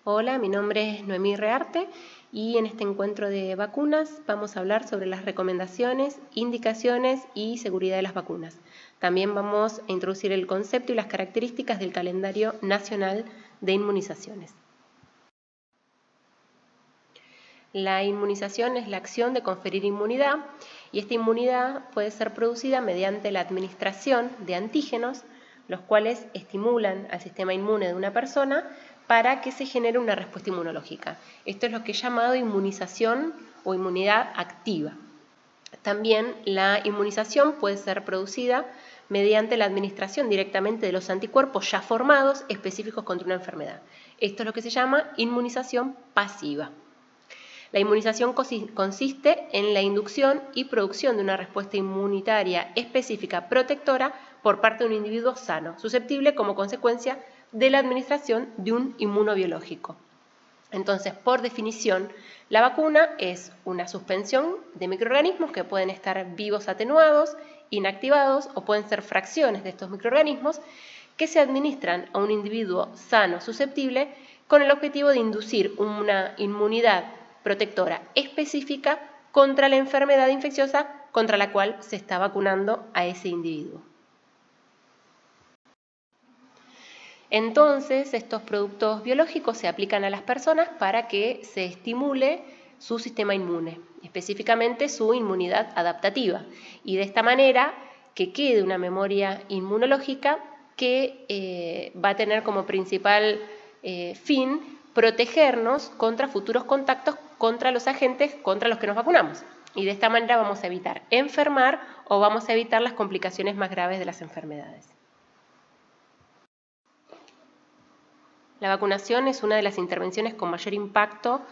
Hola, mi nombre es Noemí Rearte y en este encuentro de vacunas vamos a hablar sobre las recomendaciones, indicaciones y seguridad de las vacunas. También vamos a introducir el concepto y las características del calendario nacional de inmunizaciones. La inmunización es la acción de conferir inmunidad y esta inmunidad puede ser producida mediante la administración de antígenos, los cuales estimulan al sistema inmune de una persona para que se genere una respuesta inmunológica. Esto es lo que es llamado inmunización o inmunidad activa. También la inmunización puede ser producida mediante la administración directamente de los anticuerpos ya formados específicos contra una enfermedad. Esto es lo que se llama inmunización pasiva. La inmunización consiste en la inducción y producción de una respuesta inmunitaria específica protectora por parte de un individuo sano, susceptible como consecuencia de la administración de un inmunobiológico. Entonces, por definición, la vacuna es una suspensión de microorganismos que pueden estar vivos atenuados, inactivados o pueden ser fracciones de estos microorganismos que se administran a un individuo sano susceptible con el objetivo de inducir una inmunidad protectora específica contra la enfermedad infecciosa contra la cual se está vacunando a ese individuo. Entonces, estos productos biológicos se aplican a las personas para que se estimule su sistema inmune, específicamente su inmunidad adaptativa, y de esta manera que quede una memoria inmunológica que va a tener como principal fin protegernos contra futuros contactos contra los agentes contra los que nos vacunamos. Y de esta manera vamos a evitar enfermar o vamos a evitar las complicaciones más graves de las enfermedades. La vacunación es una de las intervenciones con mayor impacto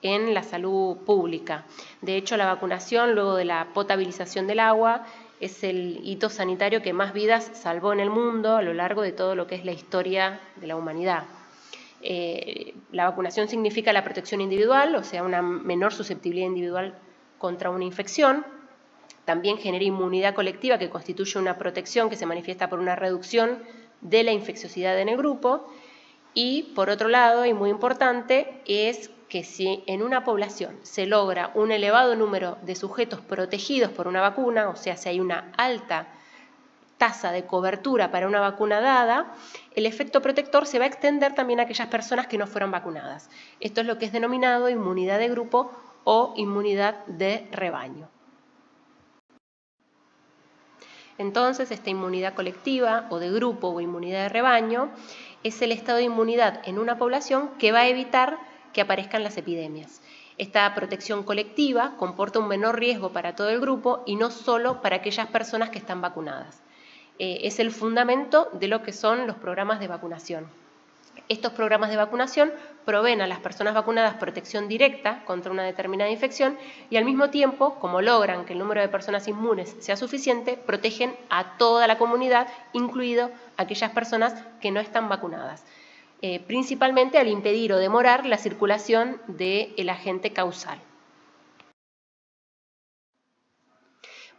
en la salud pública. De hecho, la vacunación, luego de la potabilización del agua, es el hito sanitario que más vidas salvó en el mundo a lo largo de todo lo que es la historia de la humanidad. La vacunación significa la protección individual, o sea, una menor susceptibilidad individual contra una infección. También genera inmunidad colectiva, que constituye una protección que se manifiesta por una reducción de la infecciosidad en el grupo. Y por otro lado, y muy importante, es que si en una población se logra un elevado número de sujetos protegidos por una vacuna, o sea, si hay una alta tasa de cobertura para una vacuna dada, el efecto protector se va a extender también a aquellas personas que no fueron vacunadas. Esto es lo que es denominado inmunidad de grupo o inmunidad de rebaño. Entonces, esta inmunidad colectiva o de grupo o inmunidad de rebaño es el estado de inmunidad en una población que va a evitar que aparezcan las epidemias. Esta protección colectiva comporta un menor riesgo para todo el grupo y no solo para aquellas personas que están vacunadas. Es el fundamento de lo que son los programas de vacunación. Estos programas de vacunación proveen a las personas vacunadas protección directa contra una determinada infección y al mismo tiempo, como logran que el número de personas inmunes sea suficiente, protegen a toda la comunidad, incluido aquellas personas que no están vacunadas, principalmente al impedir o demorar la circulación del agente causal.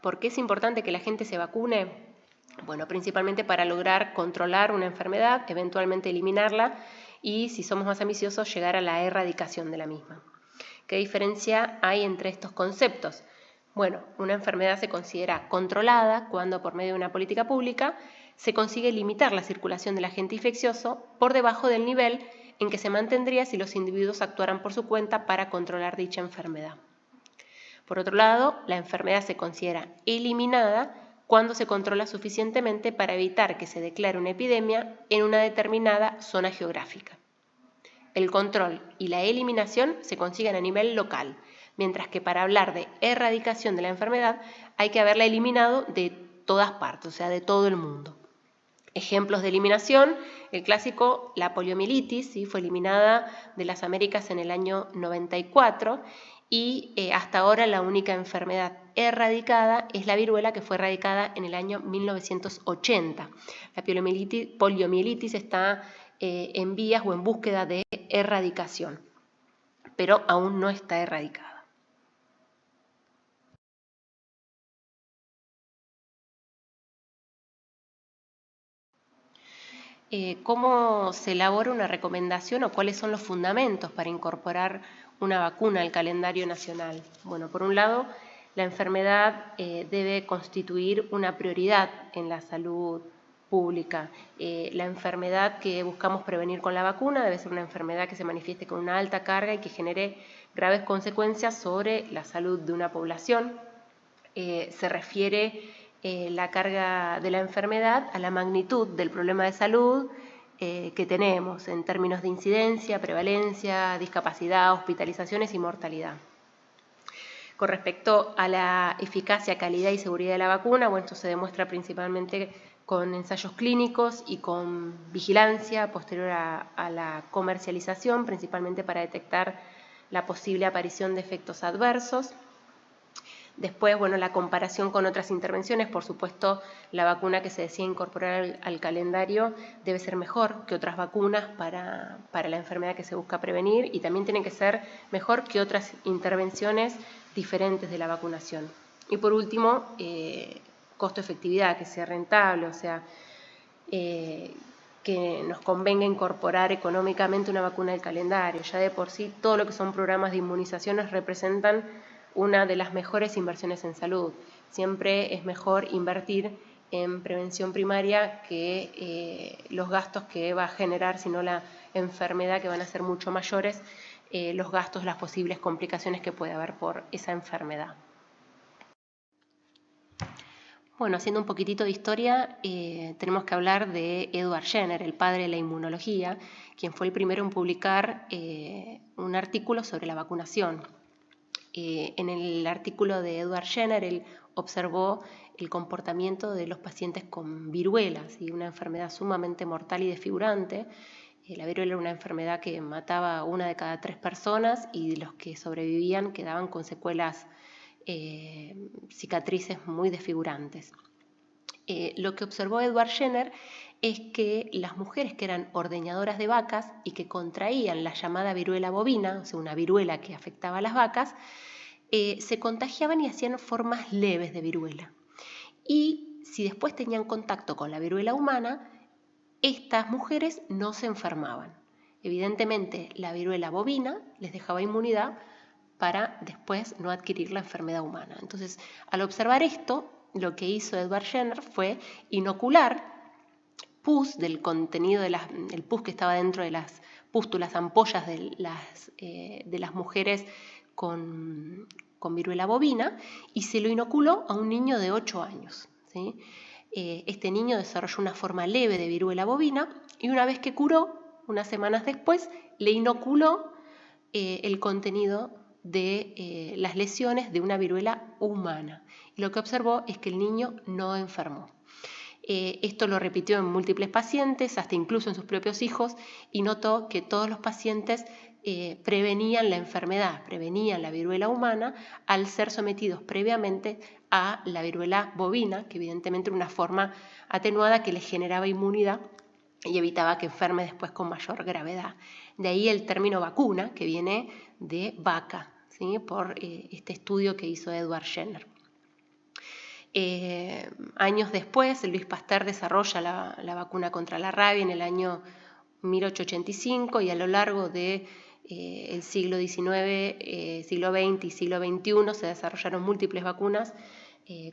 ¿Por qué es importante que la gente se vacune? Bueno, principalmente para lograr controlar una enfermedad, eventualmente eliminarla y, si somos más ambiciosos, llegar a la erradicación de la misma. ¿Qué diferencia hay entre estos conceptos? Bueno, una enfermedad se considera controlada cuando, por medio de una política pública, se consigue limitar la circulación del agente infeccioso por debajo del nivel en que se mantendría si los individuos actuaran por su cuenta para controlar dicha enfermedad. Por otro lado, la enfermedad se considera eliminada cuando se controla suficientemente para evitar que se declare una epidemia en una determinada zona geográfica. El control y la eliminación se consiguen a nivel local, mientras que para hablar de erradicación de la enfermedad hay que haberla eliminado de todas partes, o sea, de todo el mundo. Ejemplos de eliminación, el clásico, la poliomielitis, ¿sí? Fue eliminada de las Américas en el año 94 y hasta ahora la única enfermedad erradicada es la viruela, que fue erradicada en el año 1980. La poliomielitis está en vías o en búsqueda de erradicación, pero aún no está erradicada. ¿Cómo se elabora una recomendación o cuáles son los fundamentos para incorporar una vacuna al calendario nacional? Bueno, por un lado, la enfermedad debe constituir una prioridad en la salud pública. La enfermedad que buscamos prevenir con la vacuna debe ser una enfermedad que se manifieste con una alta carga y que genere graves consecuencias sobre la salud de una población. Se refiere la carga de la enfermedad a la magnitud del problema de salud que tenemos en términos de incidencia, prevalencia, discapacidad, hospitalizaciones y mortalidad. Con respecto a la eficacia, calidad y seguridad de la vacuna, bueno, esto se demuestra principalmente con ensayos clínicos y con vigilancia posterior a la comercialización, principalmente para detectar la posible aparición de efectos adversos. Después, bueno, la comparación con otras intervenciones, por supuesto, la vacuna que se decide incorporar al calendario debe ser mejor que otras vacunas para la enfermedad que se busca prevenir y también tiene que ser mejor que otras intervenciones diferentes de la vacunación. Y por último, costo-efectividad, que sea rentable, o sea, que nos convenga incorporar económicamente una vacuna al calendario. Ya de por sí, todo lo que son programas de inmunizaciones representan una de las mejores inversiones en salud. Siempre es mejor invertir en prevención primaria que los gastos que va a generar, sino la enfermedad, que van a ser mucho mayores, los gastos, las posibles complicaciones que puede haber por esa enfermedad. Bueno, haciendo un poquitito de historia, tenemos que hablar de Edward Jenner, el padre de la inmunología, quien fue el primero en publicar un artículo sobre la vacunación. En el artículo de Edward Jenner, él observó el comportamiento de los pacientes con viruela, ¿sí? Una enfermedad sumamente mortal y desfigurante. La viruela era una enfermedad que mataba a 1 de cada 3 personas y los que sobrevivían quedaban con secuelas, cicatrices muy desfigurantes. Lo que observó Edward Jenner es que las mujeres que eran ordeñadoras de vacas y que contraían la llamada viruela bovina, o sea, una viruela que afectaba a las vacas, se contagiaban y hacían formas leves de viruela. Y si después tenían contacto con la viruela humana, estas mujeres no se enfermaban. Evidentemente, la viruela bovina les dejaba inmunidad para después no adquirir la enfermedad humana. Entonces, al observar esto, lo que hizo Edward Jenner fue inocular pus del contenido el pus que estaba dentro de las pústulas, ampollas de las mujeres con viruela bovina, y se lo inoculó a un niño de 8 años. ¿Sí? Este niño desarrolló una forma leve de viruela bovina y una vez que curó, unas semanas después, le inoculó el contenido de las lesiones de una viruela humana. Y lo que observó es que el niño no enfermó. Esto lo repitió en múltiples pacientes, hasta incluso en sus propios hijos, y notó que todos los pacientes prevenían la enfermedad, prevenían la viruela humana al ser sometidos previamente a la viruela bovina, que evidentemente era una forma atenuada que les generaba inmunidad y evitaba que enferme después con mayor gravedad. De ahí el término vacuna, que viene de vaca, ¿sí? Por este estudio que hizo Edward Jenner. Años después, Louis Pasteur desarrolla la vacuna contra la rabia en el año 1885 y a lo largo de el siglo XIX, siglo XX y siglo XXI se desarrollaron múltiples vacunas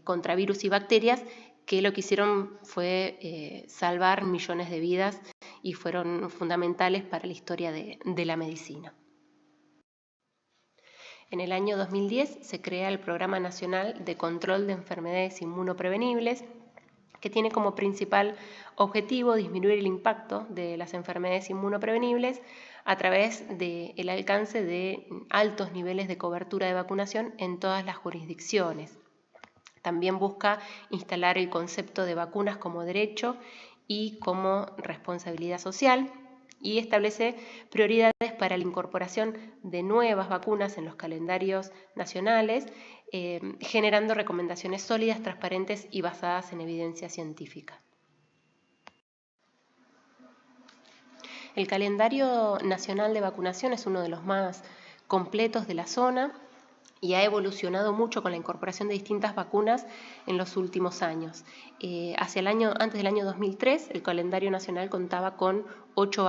contra virus y bacterias que lo que hicieron fue salvar millones de vidas y fueron fundamentales para la historia de la medicina. En el año 2010 se crea el Programa Nacional de Control de Enfermedades Inmunoprevenibles, que tiene como principal objetivo disminuir el impacto de las enfermedades inmunoprevenibles a través del alcance de altos niveles de cobertura de vacunación en todas las jurisdicciones. También busca instalar el concepto de vacunas como derecho y como responsabilidad social y establece prioridades para la incorporación de nuevas vacunas en los calendarios nacionales, generando recomendaciones sólidas, transparentes y basadas en evidencia científica. El calendario nacional de vacunación es uno de los más completos de la zona y ha evolucionado mucho con la incorporación de distintas vacunas en los últimos años. Antes del año 2003, el calendario nacional contaba con 8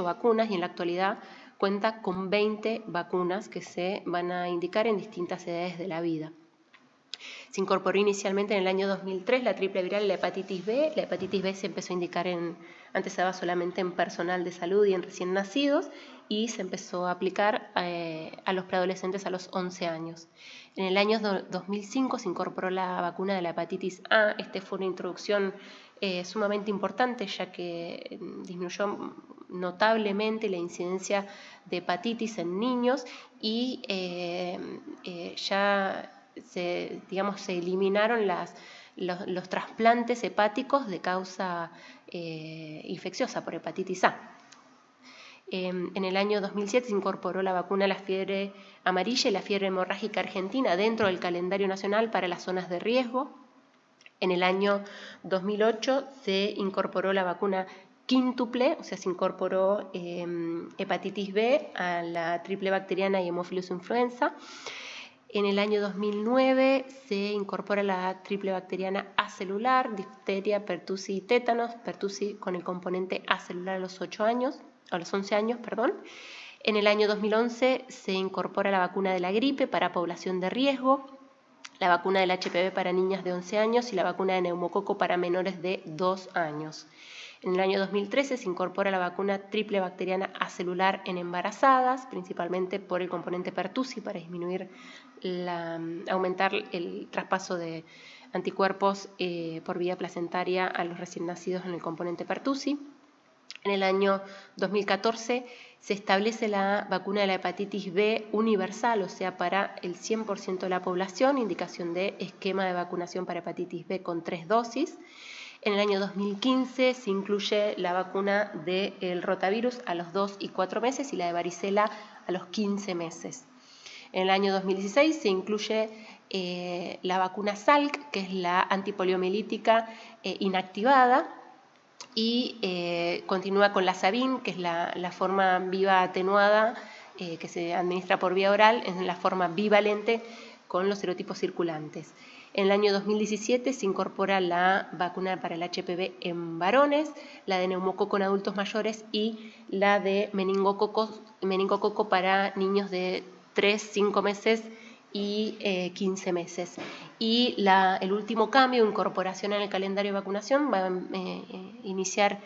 vacunas y en la actualidad cuenta con 20 vacunas que se van a indicar en distintas edades de la vida. Se incorporó inicialmente en el año 2003 la triple viral y la hepatitis B. La hepatitis B se empezó a indicar antes se daba solamente en personal de salud y en recién nacidos, y se empezó a aplicar a los preadolescentes a los 11 años. En el año 2005 se incorporó la vacuna de la hepatitis A. Fue una introducción sumamente importante, ya que disminuyó notablemente la incidencia de hepatitis en niños y ya se eliminaron los trasplantes hepáticos de causa infecciosa por hepatitis A. En el año 2007 se incorporó la vacuna de la fiebre amarilla y la fiebre hemorrágica argentina dentro del calendario nacional para las zonas de riesgo. En el año 2008 se incorporó la vacuna quíntuple, o sea, se incorporó hepatitis B a la triple bacteriana y Haemophilus influenza. En el año 2009 se incorpora la triple bacteriana acelular, difteria, pertussis y tétanos, pertussis con el componente acelular a los 11 años. En el año 2011 se incorpora la vacuna de la gripe para población de riesgo, la vacuna del HPV para niñas de 11 años y la vacuna de neumococo para menores de 2 años. En el año 2013 se incorpora la vacuna triple bacteriana acelular en embarazadas, principalmente por el componente pertussis para aumentar el traspaso de anticuerpos por vía placentaria a los recién nacidos en el componente pertussis. En el año 2014 se establece la vacuna de la hepatitis B universal, o sea, para el 100% de la población, indicación de esquema de vacunación para hepatitis B con 3 dosis. En el año 2015 se incluye la vacuna del rotavirus a los 2 y 4 meses y la de varicela a los 15 meses. En el año 2016 se incluye la vacuna Salk, que es la antipoliomielítica inactivada, y continúa con la Sabin, que es la forma viva atenuada que se administra por vía oral, en la forma bivalente con los serotipos circulantes. En el año 2017 se incorpora la vacuna para el HPV en varones, la de neumococo en adultos mayores y la de meningococo para niños de 3, 5 meses y 15 meses. Y el último cambio, incorporación en el calendario de vacunación, va a iniciar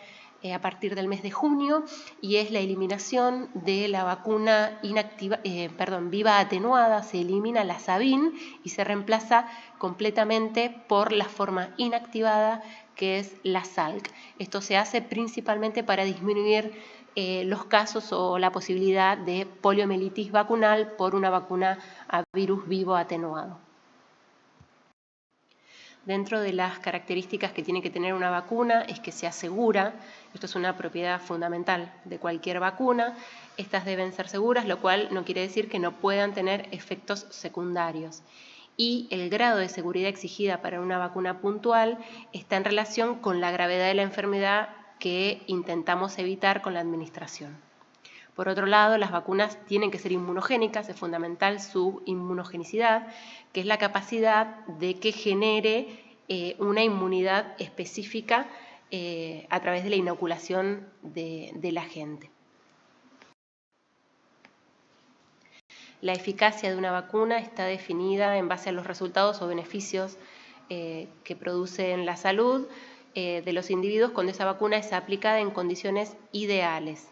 a partir del mes de junio, y es la eliminación de la vacuna viva atenuada. Se elimina la Sabin y se reemplaza completamente por la forma inactivada, que es la Salk. Esto se hace principalmente para disminuir los casos o la posibilidad de poliomielitis vacunal por una vacuna a virus vivo atenuado. Dentro de las características que tiene que tener una vacuna es que sea segura. Esto es una propiedad fundamental de cualquier vacuna. Estas deben ser seguras, lo cual no quiere decir que no puedan tener efectos secundarios. Y el grado de seguridad exigida para una vacuna puntual está en relación con la gravedad de la enfermedad que intentamos evitar con la administración. Por otro lado, las vacunas tienen que ser inmunogénicas, es fundamental su inmunogenicidad, que es la capacidad de que genere una inmunidad específica a través de la inoculación de la gente. La eficacia de una vacuna está definida en base a los resultados o beneficios que produce en la salud de los individuos cuando esa vacuna es aplicada en condiciones ideales.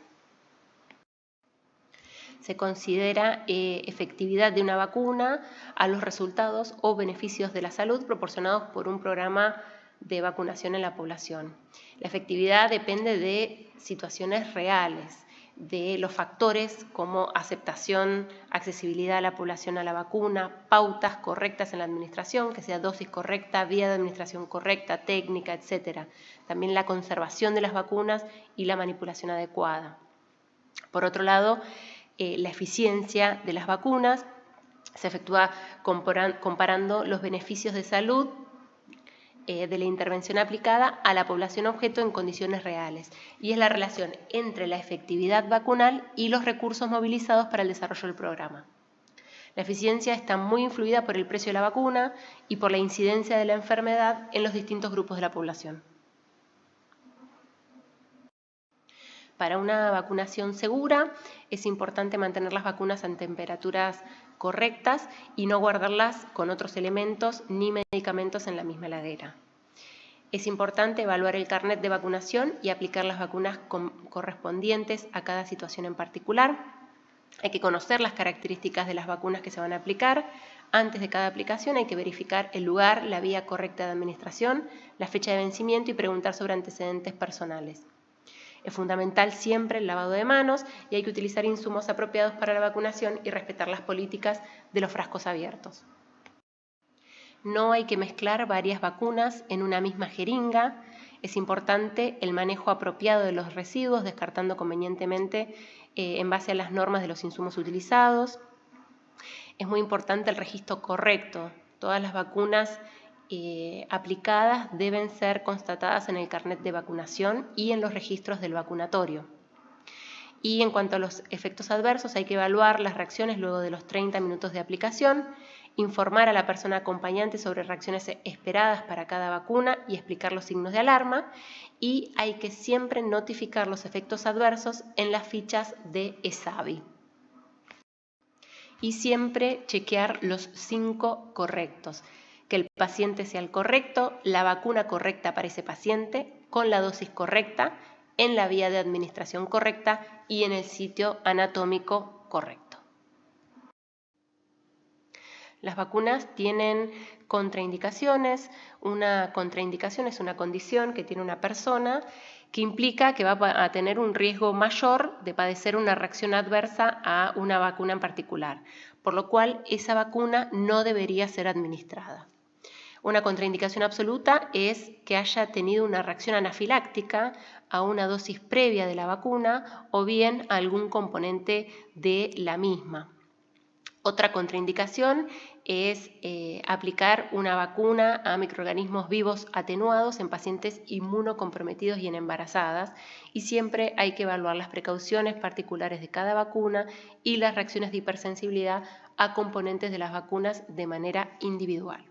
Se considera efectividad de una vacuna a los resultados o beneficios de la salud proporcionados por un programa de vacunación en la población. La efectividad depende de situaciones reales, de los factores como aceptación, accesibilidad de la población a la vacuna, pautas correctas en la administración, que sea dosis correcta, vía de administración correcta, técnica, etc. También la conservación de las vacunas y la manipulación adecuada. Por otro lado, la eficiencia de las vacunas se efectúa comparando los beneficios de salud de la intervención aplicada a la población objeto en condiciones reales, y es la relación entre la efectividad vacunal y los recursos movilizados para el desarrollo del programa. La eficiencia está muy influida por el precio de la vacuna y por la incidencia de la enfermedad en los distintos grupos de la población. Para una vacunación segura es importante mantener las vacunas en temperaturas correctas y no guardarlas con otros elementos ni medicamentos en la misma heladera. Es importante evaluar el carnet de vacunación y aplicar las vacunas correspondientes a cada situación en particular. Hay que conocer las características de las vacunas que se van a aplicar. Antes de cada aplicación hay que verificar el lugar, la vía correcta de administración, la fecha de vencimiento y preguntar sobre antecedentes personales. Es fundamental siempre el lavado de manos y hay que utilizar insumos apropiados para la vacunación y respetar las políticas de los frascos abiertos. No hay que mezclar varias vacunas en una misma jeringa. Es importante el manejo apropiado de los residuos, descartando convenientemente en base a las normas de los insumos utilizados. Es muy importante el registro correcto. Todas las vacunas aplicadas deben ser constatadas en el carnet de vacunación y en los registros del vacunatorio. Y en cuanto a los efectos adversos, hay que evaluar las reacciones luego de los 30 minutos de aplicación, informar a la persona acompañante sobre reacciones esperadas para cada vacuna y explicar los signos de alarma, y hay que siempre notificar los efectos adversos en las fichas de ESAVI. Y siempre chequear los 5 correctos. Que el paciente sea el correcto, la vacuna correcta para ese paciente, con la dosis correcta, en la vía de administración correcta y en el sitio anatómico correcto. Las vacunas tienen contraindicaciones. Una contraindicación es una condición que tiene una persona que implica que va a tener un riesgo mayor de padecer una reacción adversa a una vacuna en particular, por lo cual esa vacuna no debería ser administrada. Una contraindicación absoluta es que haya tenido una reacción anafiláctica a una dosis previa de la vacuna o bien a algún componente de la misma. Otra contraindicación es aplicar una vacuna a microorganismos vivos atenuados en pacientes inmunocomprometidos y en embarazadas, y siempre hay que evaluar las precauciones particulares de cada vacuna y las reacciones de hipersensibilidad a componentes de las vacunas de manera individual.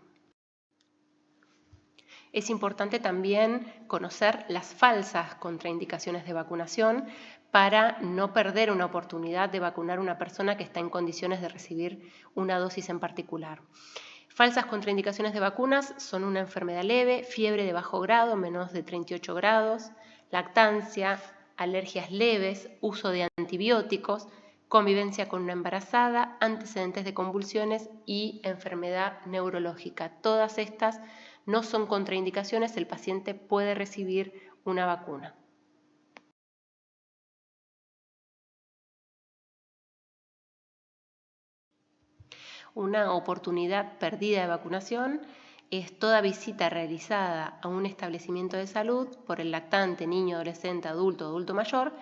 Es importante también conocer las falsas contraindicaciones de vacunación para no perder una oportunidad de vacunar a una persona que está en condiciones de recibir una dosis en particular. Falsas contraindicaciones de vacunas son una enfermedad leve, fiebre de bajo grado, menos de 38 grados, lactancia, alergias leves, uso de antibióticos, convivencia con una embarazada, antecedentes de convulsiones y enfermedad neurológica. Todas estas no son contraindicaciones, el paciente puede recibir una vacuna. Una oportunidad perdida de vacunación es toda visita realizada a un establecimiento de salud por el lactante, niño, adolescente, adulto mayor,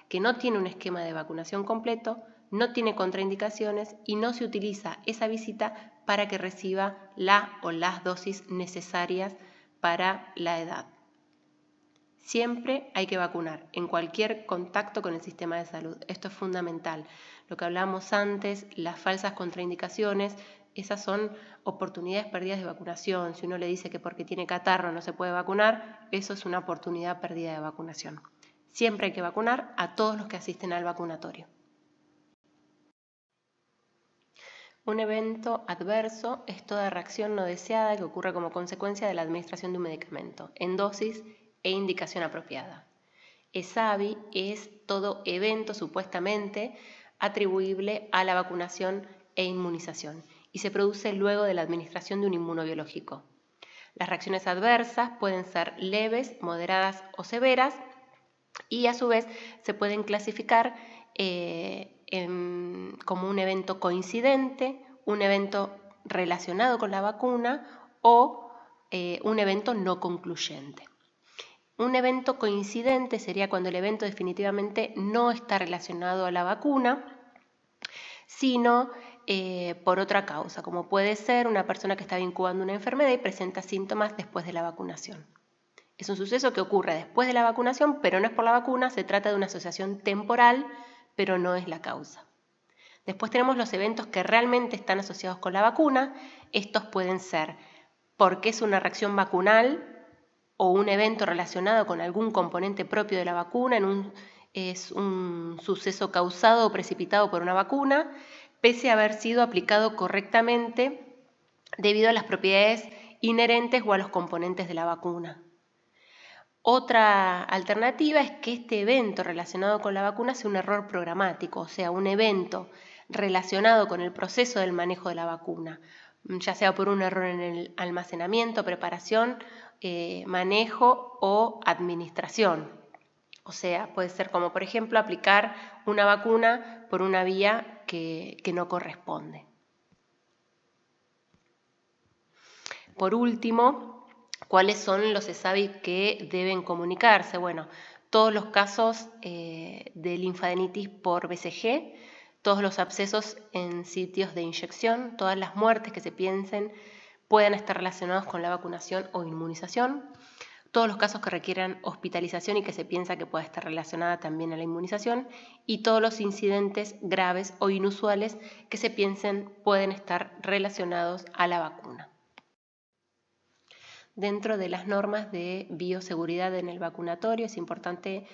que no tiene un esquema de vacunación completo, no tiene contraindicaciones y no se utiliza esa visita para que reciba la o las dosis necesarias para la edad. Siempre hay que vacunar en cualquier contacto con el sistema de salud. Esto es fundamental. Lo que hablábamos antes, las falsas contraindicaciones, esas son oportunidades perdidas de vacunación. Si uno le dice que porque tiene catarro no se puede vacunar, eso es una oportunidad perdida de vacunación. Siempre hay que vacunar a todos los que asisten al vacunatorio. Un evento adverso es toda reacción no deseada que ocurre como consecuencia de la administración de un medicamento, en dosis e indicación apropiada. ESAVI es todo evento supuestamente atribuible a la vacunación e inmunización y se produce luego de la administración de un inmunobiológico. Las reacciones adversas pueden ser leves, moderadas o severas y a su vez se pueden clasificar como un evento coincidente, un evento relacionado con la vacuna o un evento no concluyente. Un evento coincidente sería cuando el evento definitivamente no está relacionado a la vacuna, sino por otra causa, como puede ser una persona que está incubando una enfermedad y presenta síntomas después de la vacunación. Es un suceso que ocurre después de la vacunación, pero no es por la vacuna, se trata de una asociación temporal, pero no es la causa. Después tenemos los eventos que realmente están asociados con la vacuna. Estos pueden ser porque es una reacción vacunal o un evento relacionado con algún componente propio de la vacuna, es un suceso causado o precipitado por una vacuna, pese a haber sido aplicado correctamente debido a las propiedades inherentes o a los componentes de la vacuna. Otra alternativa es que este evento relacionado con la vacuna sea un error programático, o sea, un evento relacionado con el proceso del manejo de la vacuna, ya sea por un error en el almacenamiento, preparación, manejo o administración. O sea, puede ser como, por ejemplo, aplicar una vacuna por una vía que no corresponde. Por último, ¿cuáles son los ESAVI que deben comunicarse? Bueno, todos los casos de linfadenitis por BCG, todos los abscesos en sitios de inyección, todas las muertes que se piensen puedan estar relacionados con la vacunación o inmunización, todos los casos que requieran hospitalización y que se piensa que pueda estar relacionada también a la inmunización, y todos los incidentes graves o inusuales que se piensen pueden estar relacionados a la vacuna. Dentro de las normas de bioseguridad en el vacunatorio es importante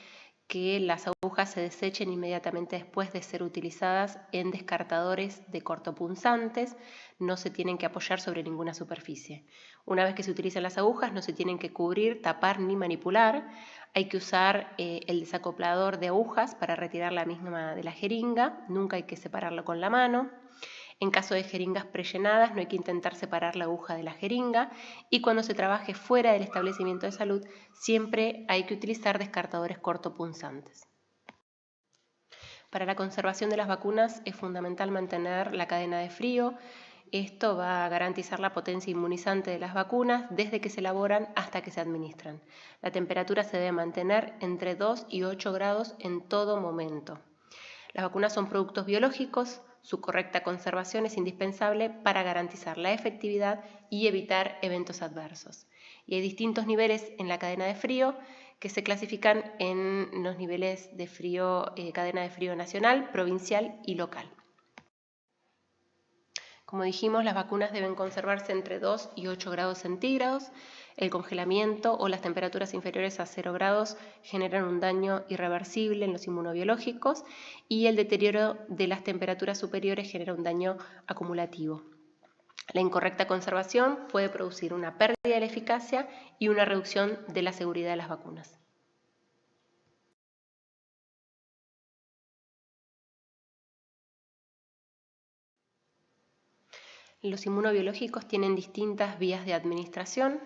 que las agujas se desechen inmediatamente después de ser utilizadas en descartadores de cortopunzantes, no se tienen que apoyar sobre ninguna superficie. Una vez que se utilizan las agujas no se tienen que cubrir, tapar ni manipular, hay que usar el desacoplador de agujas para retirar la misma de la jeringa, nunca hay que separarlo con la mano. En caso de jeringas prellenadas no hay que intentar separar la aguja de la jeringa y cuando se trabaje fuera del establecimiento de salud siempre hay que utilizar descartadores cortopunzantes. Para la conservación de las vacunas es fundamental mantener la cadena de frío. Esto va a garantizar la potencia inmunizante de las vacunas desde que se elaboran hasta que se administran. La temperatura se debe mantener entre 2 y 8 grados en todo momento. Las vacunas son productos biológicos, su correcta conservación es indispensable para garantizar la efectividad y evitar eventos adversos. Y hay distintos niveles en la cadena de frío que se clasifican en los niveles de frío, cadena de frío nacional, provincial y local. Como dijimos, las vacunas deben conservarse entre 2 y 8 grados centígrados. El congelamiento o las temperaturas inferiores a 0 grados generan un daño irreversible en los inmunobiológicos y el deterioro de las temperaturas superiores genera un daño acumulativo. La incorrecta conservación puede producir una pérdida de la eficacia y una reducción de la seguridad de las vacunas. Los inmunobiológicos tienen distintas vías de administración.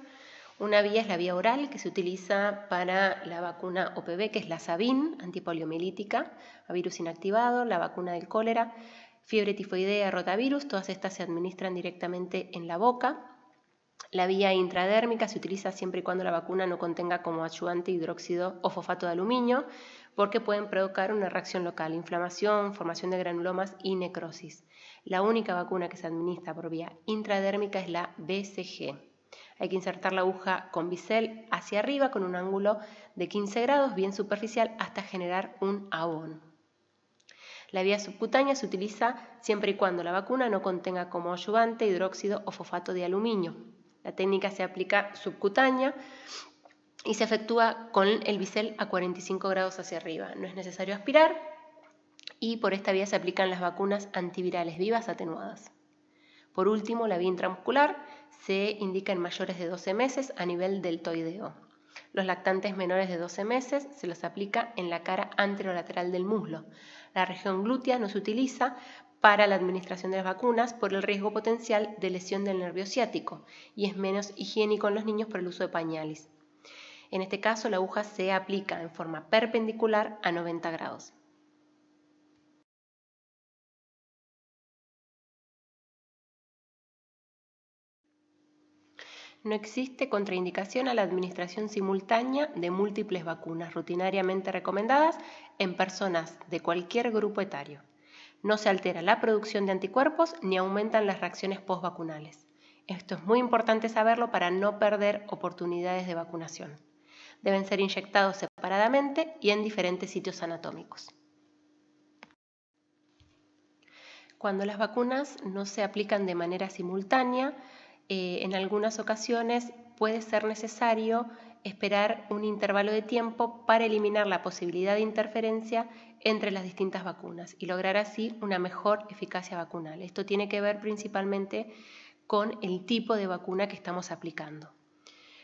Una vía es la vía oral, que se utiliza para la vacuna OPV, que es la Sabin, antipoliomielítica, a virus inactivado, la vacuna del cólera, fiebre tifoidea, rotavirus, todas estas se administran directamente en la boca. La vía intradérmica se utiliza siempre y cuando la vacuna no contenga como adyuvante hidróxido o fosfato de aluminio, porque pueden provocar una reacción local, inflamación, formación de granulomas y necrosis. La única vacuna que se administra por vía intradérmica es la BCG. Hay que insertar la aguja con bisel hacia arriba con un ángulo de 15 grados, bien superficial, hasta generar un abón. La vía subcutánea se utiliza siempre y cuando la vacuna no contenga como adyuvante hidróxido o fosfato de aluminio. La técnica se aplica subcutánea y se efectúa con el bisel a 45 grados hacia arriba. No es necesario aspirar y por esta vía se aplican las vacunas antivirales vivas atenuadas. Por último, la vía intramuscular se indica en mayores de 12 meses a nivel deltoideo. Los lactantes menores de 12 meses se los aplica en la cara anterolateral del muslo. La región glútea no se utiliza para la administración de las vacunas por el riesgo potencial de lesión del nervio ciático y es menos higiénico en los niños por el uso de pañales. En este caso, la aguja se aplica en forma perpendicular a 90 grados. No existe contraindicación a la administración simultánea de múltiples vacunas rutinariamente recomendadas en personas de cualquier grupo etario. No se altera la producción de anticuerpos ni aumentan las reacciones postvacunales. Esto es muy importante saberlo para no perder oportunidades de vacunación. Deben ser inyectados separadamente y en diferentes sitios anatómicos. Cuando las vacunas no se aplican de manera simultánea, en algunas ocasiones puede ser necesario esperar un intervalo de tiempo para eliminar la posibilidad de interferencia entre las distintas vacunas y lograr así una mejor eficacia vacunal. Esto tiene que ver principalmente con el tipo de vacuna que estamos aplicando.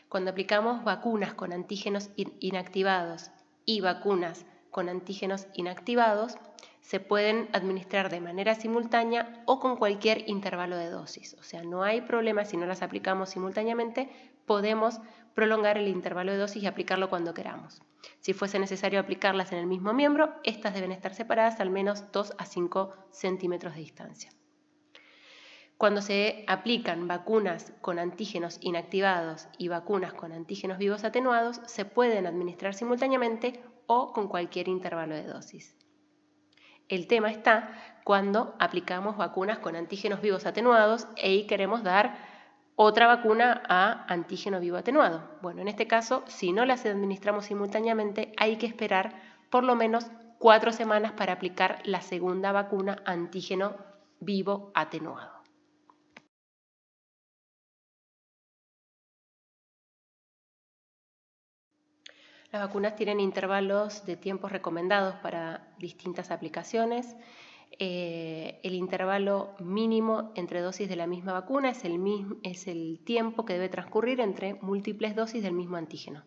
Cuando aplicamos vacunas con antígenos inactivados y vacunas con antígenos inactivados, se pueden administrar de manera simultánea o con cualquier intervalo de dosis. O sea, no hay problema si no las aplicamos simultáneamente, podemos prolongar el intervalo de dosis y aplicarlo cuando queramos. Si fuese necesario aplicarlas en el mismo miembro, estas deben estar separadas al menos 2 a 5 centímetros de distancia. Cuando se aplican vacunas con antígenos inactivados y vacunas con antígenos vivos atenuados, se pueden administrar simultáneamente o con cualquier intervalo de dosis. El tema está cuando aplicamos vacunas con antígenos vivos atenuados y queremos dar otra vacuna a antígeno vivo atenuado. Bueno, en este caso, si no las administramos simultáneamente, hay que esperar por lo menos 4 semanas para aplicar la segunda vacuna antígeno vivo atenuado. Las vacunas tienen intervalos de tiempos recomendados para distintas aplicaciones. El intervalo mínimo entre dosis de la misma vacuna es el tiempo que debe transcurrir entre múltiples dosis del mismo antígeno.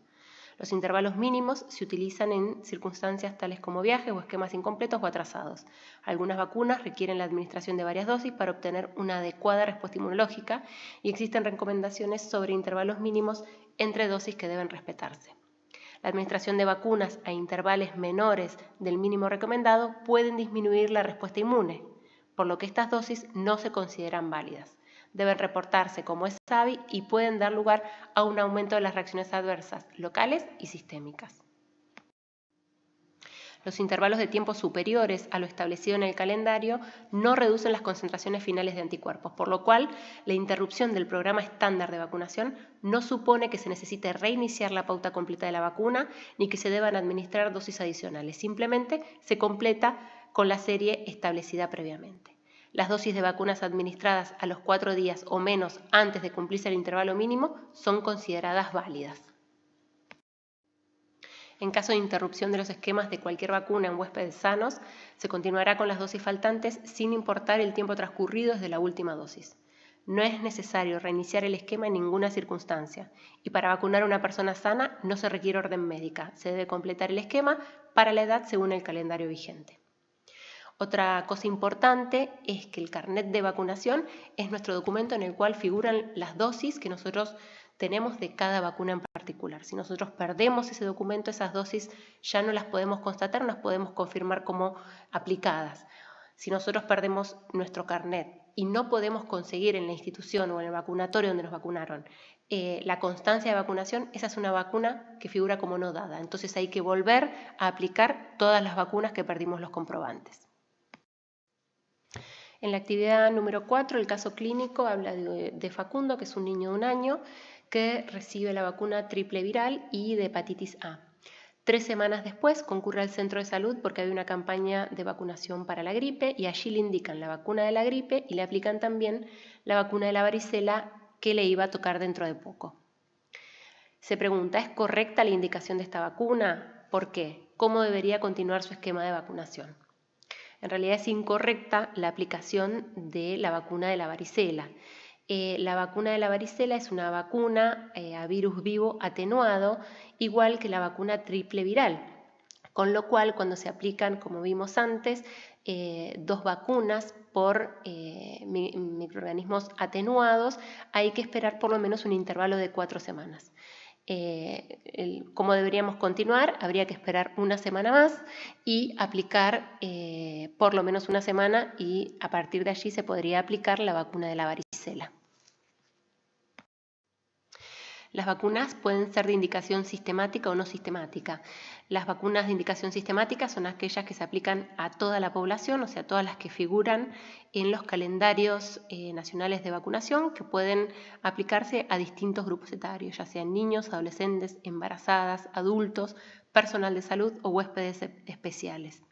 Los intervalos mínimos se utilizan en circunstancias tales como viajes o esquemas incompletos o atrasados. Algunas vacunas requieren la administración de varias dosis para obtener una adecuada respuesta inmunológica y existen recomendaciones sobre intervalos mínimos entre dosis que deben respetarse. La administración de vacunas a intervalos menores del mínimo recomendado pueden disminuir la respuesta inmune, por lo que estas dosis no se consideran válidas. Deben reportarse como SAVI y pueden dar lugar a un aumento de las reacciones adversas locales y sistémicas. Los intervalos de tiempo superiores a lo establecido en el calendario no reducen las concentraciones finales de anticuerpos, por lo cual la interrupción del programa estándar de vacunación no supone que se necesite reiniciar la pauta completa de la vacuna ni que se deban administrar dosis adicionales, simplemente se completa con la serie establecida previamente. Las dosis de vacunas administradas a los 4 días o menos antes de cumplirse el intervalo mínimo son consideradas válidas. En caso de interrupción de los esquemas de cualquier vacuna en huéspedes sanos, se continuará con las dosis faltantes sin importar el tiempo transcurrido desde la última dosis. No es necesario reiniciar el esquema en ninguna circunstancia y para vacunar a una persona sana no se requiere orden médica. Se debe completar el esquema para la edad según el calendario vigente. Otra cosa importante es que el carnet de vacunación es nuestro documento en el cual figuran las dosis que nosotros tenemos de cada vacuna en particular. Si nosotros perdemos ese documento, esas dosis ya no las podemos constatar, no las podemos confirmar como aplicadas. Si nosotros perdemos nuestro carnet y no podemos conseguir en la institución o en el vacunatorio donde nos vacunaron la constancia de vacunación, esa es una vacuna que figura como no dada. Entonces hay que volver a aplicar todas las vacunas que perdimos los comprobantes. En la actividad número 4, el caso clínico habla de Facundo, que es un niño de 1 año, que recibe la vacuna triple viral y de hepatitis A. 3 semanas después concurre al centro de salud porque hay una campaña de vacunación para la gripe y allí le indican la vacuna de la gripe y le aplican también la vacuna de la varicela que le iba a tocar dentro de poco. Se pregunta, ¿es correcta la indicación de esta vacuna? ¿Por qué? ¿Cómo debería continuar su esquema de vacunación? En realidad es incorrecta la aplicación de la vacuna de la varicela. La vacuna de la varicela es una vacuna a virus vivo atenuado, igual que la vacuna triple viral, con lo cual cuando se aplican, como vimos antes, 2 vacunas por microorganismos atenuados, hay que esperar por lo menos un intervalo de 4 semanas. ¿Cómo deberíamos continuar? Habría que esperar 1 semana más y aplicar por lo menos 1 semana y a partir de allí se podría aplicar la vacuna de la varicela. Las vacunas pueden ser de indicación sistemática o no sistemática. Las vacunas de indicación sistemática son aquellas que se aplican a toda la población, o sea, todas las que figuran en los calendarios nacionales de vacunación, que pueden aplicarse a distintos grupos etarios, ya sean niños, adolescentes, embarazadas, adultos, personal de salud o huéspedes especiales.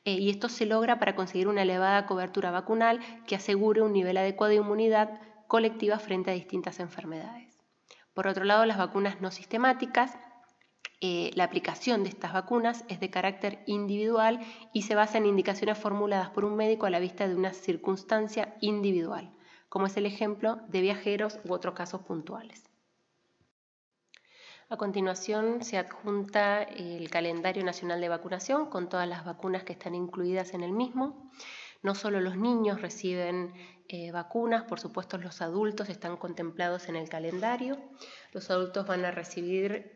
y esto se logra para conseguir una elevada cobertura vacunal que asegure un nivel adecuado de inmunidad colectiva frente a distintas enfermedades. Por otro lado, las vacunas no sistemáticas, la aplicación de estas vacunas es de carácter individual y se basa en indicaciones formuladas por un médico a la vista de una circunstancia individual, como es el ejemplo de viajeros u otros casos puntuales. A continuación se adjunta el calendario nacional de vacunación con todas las vacunas que están incluidas en el mismo. No solo los niños reciben vacunas, por supuesto los adultos están contemplados en el calendario. Los adultos van a recibir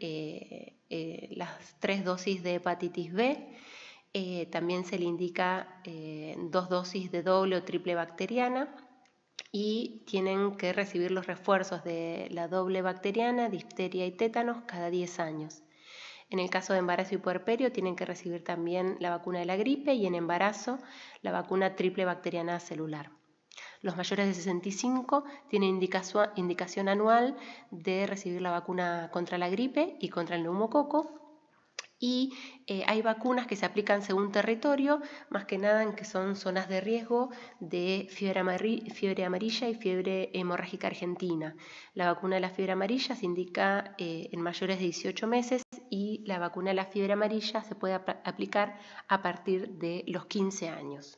las 3 dosis de hepatitis B. También se le indica 2 dosis de doble o triple bacteriana y tienen que recibir los refuerzos de la doble bacteriana, difteria y tétanos cada 10 años. En el caso de embarazo y puerperio tienen que recibir también la vacuna de la gripe y en embarazo la vacuna triple bacteriana celular. Los mayores de 65 tienen indicación anual de recibir la vacuna contra la gripe y contra el neumococo. Y hay vacunas que se aplican según territorio, más que nada en que son zonas de riesgo de fiebre amarilla y fiebre hemorrágica argentina. La vacuna de la fiebre amarilla se indica en mayores de 18 meses y la vacuna de la fiebre amarilla se puede aplicar a partir de los 15 años.